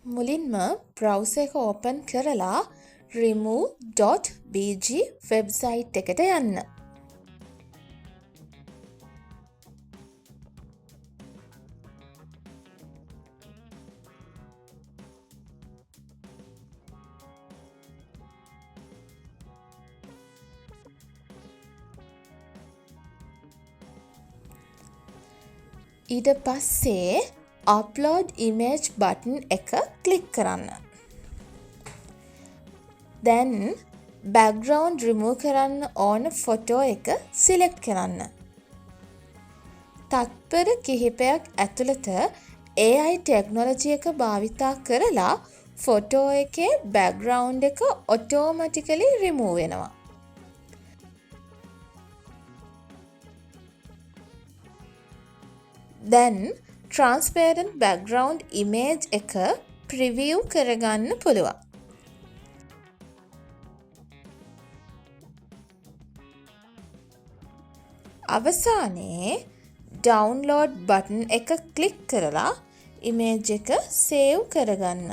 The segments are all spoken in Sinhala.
මුලින්ම browser එක open කරලා remove.bg වෙබ්සයිට් එකට යන්න. ඊට පස්සේ upload image button එක ක්ලික් කරන්න. දැන් background remove කරන්න ඕන ෆොටෝ එක සිලෙක්ට් කරන්න. තත්පර කිහිපයක් ඇතුළත AI ටෙක්නොලොජි එක භාවිතා කරලා ෆොටෝ එකේ background එක automatically remove වෙනවා. දැන් transparent background image එක preview කරගන්න පුළුවන්. අවසානයේ download button එක ක්ලික් කරලා image එක save කරගන්න.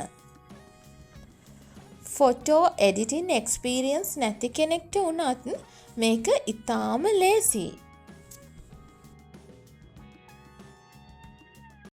photo editing experience නැති කෙනෙක්ට වුණත් මේක ඉතාම ලේසියි.